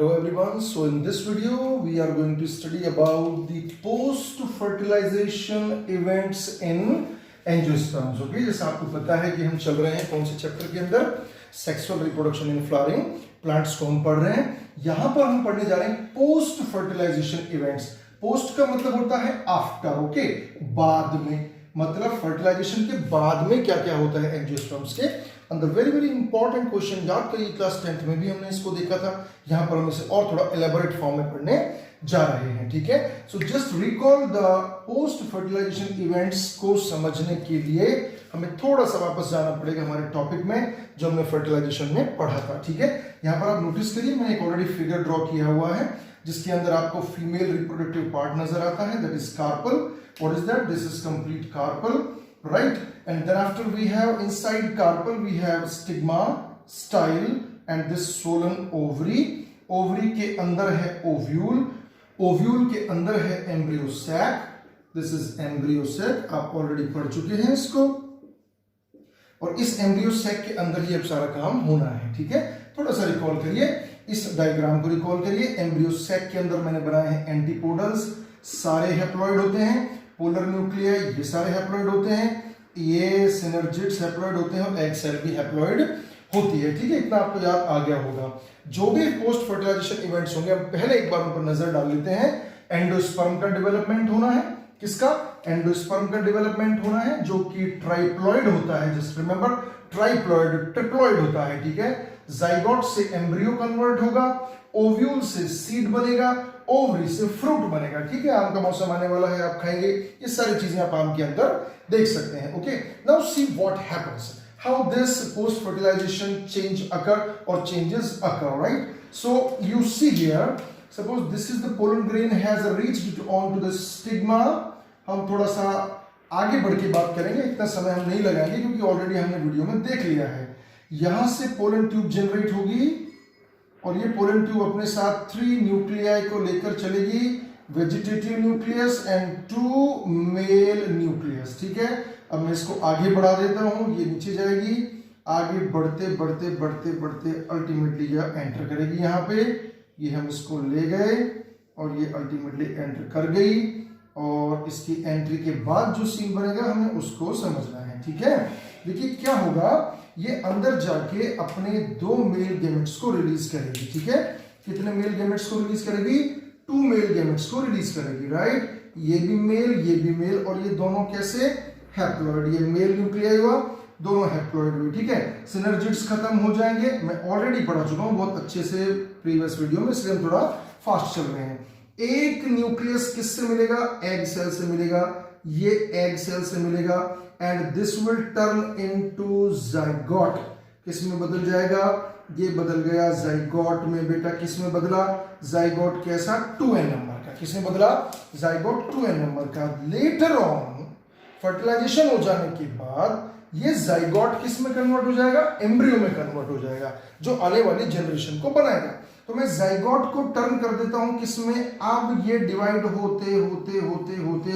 Hello everyone, so in this video we are going to study about the post-fertilization events in angiosperms. Okay, जैसा आपको पता है कि हम चल रहे हैं कौन से चैप्टर के अंदर, sexual reproduction in flowering plants को हम पढ़ रहे हैं। यहाँ पर हम पढ़ने जा रहे हैं पोस्ट फर्टिलाइजेशन इवेंट्स। पोस्ट का मतलब होता है आफ्टर, ओके, बाद में, मतलब फर्टिलाइजेशन के बाद में क्या क्या होता है एंजियोस्पर्म्स के अंदर। वेरी वेरी इंपॉर्टेंट क्वेश्चन, याद करिए क्लास 10th में भी हमने इसको देखा था। यहाँ पर हम इसे और थोड़ा एलेबोरेट फॉर्म में पढ़ने जा रहे हैं, ठीक है। So just recall the post fertilisation events को समझने के लिए हमें थोड़ा सा वापस जाना पड़ेगा हमारे टॉपिक में जो हमने फर्टिलाइजेशन में पढ़ा था, ठीक है। यहाँ पर आप नोटिस करिए, मैंने एक ऑलरेडी फिगर ड्रॉ किया हुआ है जिसके अंदर आपको फीमेल रिप्रोडक्टिव पार्ट नजर आता है, that is carpel. What is that? This is complete carpel, right? And then after we have inside carpel we have stigma, style and this swollen ovary. Ovary के अंदर है ovule, ovule के अंदर है embryo sac. This is embryo sac, आप already पढ़ चुके हैं इसको। और इस embryo sac के अंदर ही अब सारा काम होना है, ठीक है। थोड़ा सा रिकॉल करिए, इस डायग्राम को रिकॉल करिए। embryo sac के अंदर मैंने बनाए हैं एंटीपोडल्स, सारे हैप्लॉइड होते हैं। पोलर न्यूक्लियाई ये सारे हैप्लॉइड होते हैं, ये सिनर्जिड्स हैप्लॉइड होते हैं और एग सेल भी हैप्लॉइड होती है, ठीक है। इतना आपको याद आ गया होगा। जो भी पोस्ट फर्टिलाइजेशन इवेंट्स होंगे, हम पहले एक बार उन पर नजर डाल लेते हैं। एंडोस्पर्म का डेवलपमेंट होना है, किसका? एंडोस्पर्म का डेवलपमेंट होना है जो कि ट्राइप्लॉइड होता है। जस्ट रिमेंबर, ट्राइप्लॉइड ट्रिप्लॉइड होता है, ठीक है। जाइगोट से एम्ब्रियो कन्वर्ट होगा, ओव्यूल से सीड बनेगा, ओवरी से फ्रूट बनेगा, ठीक है। आम का मौसम आने वाला है, आप खाएंगे, ये सारी चीजें आप आम के अंदर देख सकते हैं, okay. Now see what happens, how this post fertilisation change occur और changes occur, right. So you see here, suppose this is the pollen grain has reached on to the stigma. हम थोड़ा सा आगे बढ़ के बात करेंगे, इतना समय हम नहीं लगाएंगे क्योंकि ऑलरेडी हमने वीडियो में देख लिया है। यहां से पोलन ट्यूब जनरेट होगी और ये पोलन ट्यूब अपने साथ 3 न्यूक्लियाई को लेकर चलेगी, vegetative nucleus and 2 mail nucleus, ठीक है। अब मैं इसको आगे बढ़ा देता हूं, ये नीचे जाएगी, आगे बढ़ते बढ़ते बढ़ते बढ़ते अल्टीमेटली यह एंटर करेगी यहाँ पे। ये हम इसको ले गए और ये अल्टीमेटली एंटर कर गई और इसकी एंट्री के बाद जो सीन बनेगा हमें उसको समझना है, ठीक है। देखिए क्या होगा, ये अंदर जाके अपने 2 मेल गैमेट्स को रिलीज करेगी, ठीक है। कितने मेल गैमेट्स को रिलीज करेगी? 2 मेल गैमेट्स को रिलीज करेगी, राइट। ये भी मेल और ये दोनों कैसे? हैप्लॉइड। ये मेल न्यूक्लियाई हुआ, दोनों हैप्लॉइड हुए, ठीक है। सिनर्जिड्स खत्म हो जाएंगे, मैं ऑलरेडी पढ़ा चुका हूं बहुत अच्छे से प्रीवियस वीडियो में, इसलिए हम थोड़ा फास्ट चल रहे हैं। एक न्यूक्लियस किससे मिलेगा? एग सेल से मिलेगा, ये एग सेल से मिलेगा and this will turn into zygote. किस में बदल जाएगा? ये बदल गया जाइगोट में। बेटा किस में बदला? जाइगोट कैसा? 2n नंबर का। किस में बदला? जाइगोट 2n नंबर का। लेटर ऑन फर्टिलाइजेशन हो जाने के बाद ये जाइगोट किस में कन्वर्ट हो जाएगा? एम्ब्रियो में कन्वर्ट हो जाएगा जो आने वाली जनरेशन को बनाएगा। तो मैं जाइगोट को टर्न कर देता हूं किस में? अब ये डिवाइड होते होते होते होते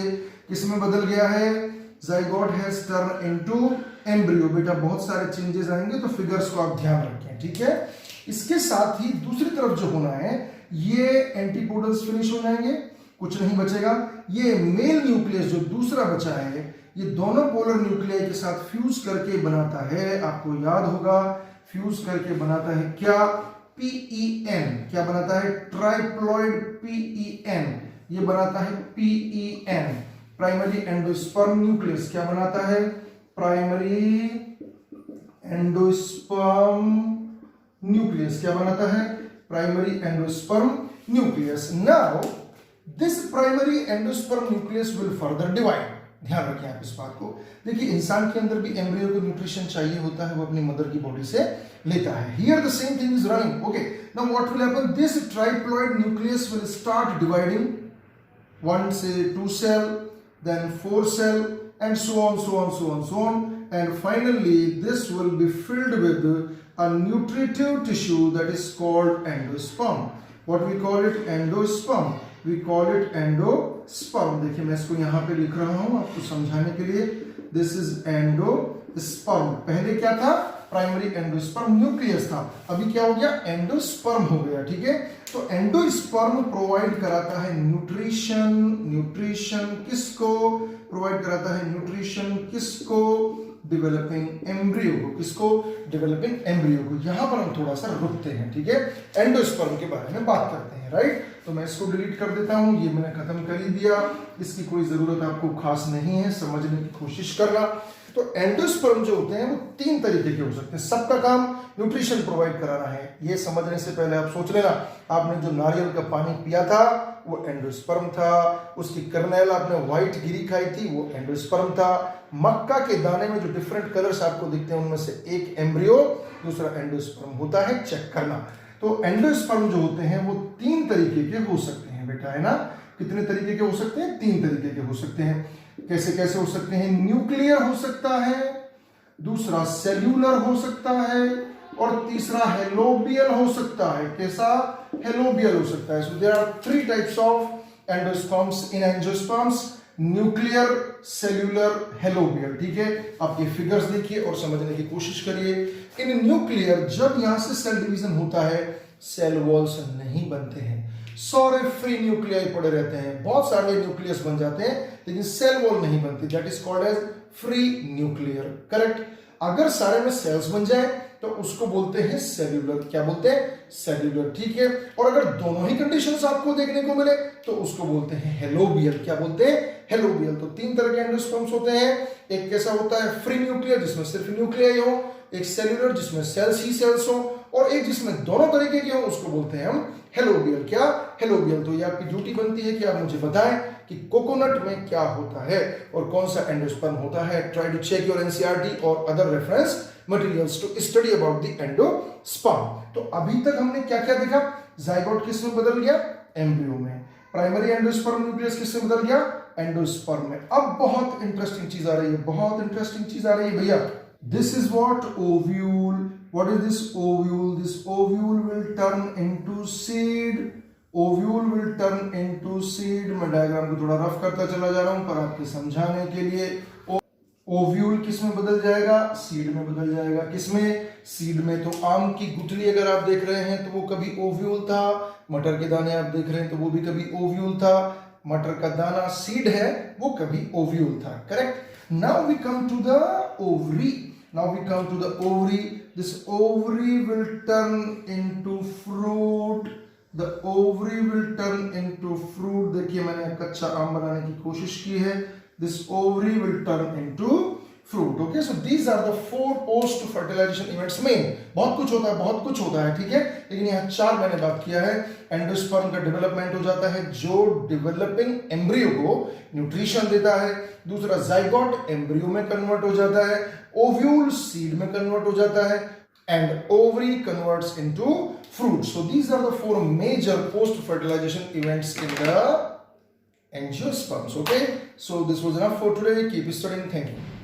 किस में बदल गया है? Zygote has turn into embryo. बेटा बहुत सारे चेंजेस आएंगे तो फिगर्स को आप ध्यान रखें, ठीक है। इसके साथ ही दूसरी तरफ जो होना है, ये एंटीपोडल्स फिनिश हो जाएंगे, कुछ नहीं बचेगा। ये मेल न्यूक्लियस जो दूसरा बचा है, ये दोनों पोलर न्यूक्लियाई के साथ फ्यूज करके बनाता है, आपको याद होगा, फ्यूज करके बनाता है क्या? PEN। क्या बनाता है? Triploid PEN। ये बनाता है PEN, प्राइमरी एंडोस्पर्म न्यूक्लियस। क्या बनाता है? Primary endosperm nucleus. क्या बनाता है? Primary endosperm nucleus. Now this primary endosperm nucleus will further divide. ध्यान रखें आप इस बात को। देखिए इंसान के अंदर भी एम्ब्रियो को न्यूट्रिशन चाहिए होता है, वो अपनी मदर की बॉडी से लेता है। Here the same thing is running, okay. Now what will happen? This triploid nucleus will start dividing, 1 से 2 cell, then 4 cell and so on and finally this will be filled with a nutritive tissue that is called endosperm. What we call it? Endosperm. We call it endosperm. देखिए मैं इसको यहाँ पे लिख रहा हूँ आपको समझाने के लिए। This is endosperm. पहले क्या था? प्राइमरी एंडोस्पर्म न्यूक्लियस था, अभी क्या हो गया, एंडोस्पर्म हो गया, ठीक है। तो एंडोस्पर्म प्रोवाइड कराता है न्यूट्रिशन, न्यूट्रिशन किसको प्रोवाइड कराता है, न्यूट्रिशन किसको, डेवलपिंग एम्ब्रियो को, किसको, डेवलपिंग एम्ब्रियो को। यहां पर हम थोड़ा सा रुकते हैं, ठीक है, एंडोस्पर्म के बारे में बात करते हैं, राइट। तो मैं इसको डिलीट कर देता हूं, ये मैंने खत्म कर ही दिया, इसकी कोई जरूरत आपको खास नहीं है, समझने की कोशिश करना। तो एंडोस्पर्म जो होते हैं वो 3 तरीके के हो सकते हैं, सबका काम न्यूट्रिशन प्रोवाइड कराना है। ये समझने से पहले आप सोच लेना, आपने जो नारियल का पानी पिया था वो एंडोस्पर्म था, उसकी कर्नेल आपने व्हाइट गिरी खाई थी वो एंडोस्पर्म था, मक्का के दाने में जो डिफरेंट कलर्स आपको दिखते हैं उनमें से एक एम्ब्रियो, दूसरा एंडोस्पर्म होता है, चेक करना। तो एंडोस्पर्म जो होते हैं वो 3 तरीके के हो सकते हैं बेटा, है ना। कितने तरीके के हो सकते हैं, 3 तरीके के हो सकते हैं। कैसे कैसे हो सकते हैं, न्यूक्लियर हो सकता है, दूसरा सेल्यूलर हो सकता है, और तीसरा हेलोबियल हो सकता है। कैसा, हेलोबियल हो सकता है। So there are 3 types of endosperms in angiosperms, nuclear, cellular, helobial, ठीक है। आप ये फिगर्स देखिए और समझने की कोशिश करिए। इन न्यूक्लियर जब यहां से सेल डिवीजन होता है, सेल वॉल्स नहीं बनते हैं, सारे फ्री न्यूक्लियाई पड़े रहते हैं, बहुत सारे न्यूक्लियस बन जाते हैं लेकिन सेल वॉल नहीं बनती, that is called as free nuclear, correct. अगर सारे में सेल्स बन जाए तो उसको बोलते हैं सेल्यूलर, क्या बोलते हैं, सेल्यूलर, ठीक है। और अगर दोनों ही कंडीशंस आपको देखने को मिले तो उसको बोलते हैं हेलोबियल, क्या बोलते हैं, हेलोबियल। तो 3 तरह के एंडोस्पर्म्स होते हैं, एक कैसा होता है फ्री न्यूक्लियर जिसमें सिर्फ न्यूक्लियाई हो, एक सेल्यूलर जिसमें सेल्स ही सेल्स हो, और एक जिसमें दोनों तरीके के हो उसको बोलते हैं हम हेलोबियल, क्या, हेलोबियल। तो ये आपकी ड्यूटी बनती है कि आप मुझे बताएं कि कोकोनट में क्या होता है और कौन सा एंडोस्पर्म होता है। Try to check your NCERT और other reference materials to study about the endosperm. तो अभी तक हमने क्या क्या देखा, जाइगोट किस में बदल गया, एम्ब्रियो में, प्राइमरी एंडोस्पर्म न्यूक्लियस किस में बदल गया, एंडोस्पर्म में। अब बहुत इंटरेस्टिंग चीज आ रही है, बहुत इंटरेस्टिंग चीज आ रही है भैया। This is what ovule, what is this ovule, this ovule will turn into seed, ovule will turn into seed। मैं डायग्राम को थोड़ा रफ करता चला जा रहा हूं पर आपके समझाने के लिए। ओव्यूल किस में बदल जाएगा, सीड में बदल जाएगा। किसमें, सीड में। तो आम की गुठली अगर आप देख रहे हैं तो वो कभी ओव्यूल था, मटर के दाने आप देख रहे हैं तो वो भी कभी ओव्यूल था, मटर का दाना सीड है वो कभी ओव्यूल था, correct. Now we come to the ovary, now we come to the ovary, this ovary will turn into fruit, the ovary will turn into fruit। देखिए मैंने कच्चा आम बनाने की कोशिश की है, this ovary will turn into fruit, okay। so these are the 4 post fertilization events में बहुत कुछ होता है, बहुत कुछ होता है, ठीक है, लेकिन यहाँ 4 मैंने बात किया है। एंडोस्पर्म का डेवलपमेंट हो जाता है जो डेवलपिंग एम्ब्रियो को न्यूट्रिशन देता है, दूसरा जाइगोट एम्ब्रियो में कन्वर्ट हो जाता है, ओव्यूल सीड में कन्वर्ट हो जाता है, and ovary converts into fruit. So these are the 4 major post fertilisation events in the angiosperms, okay। So this was enough for today, keep studying, thank you।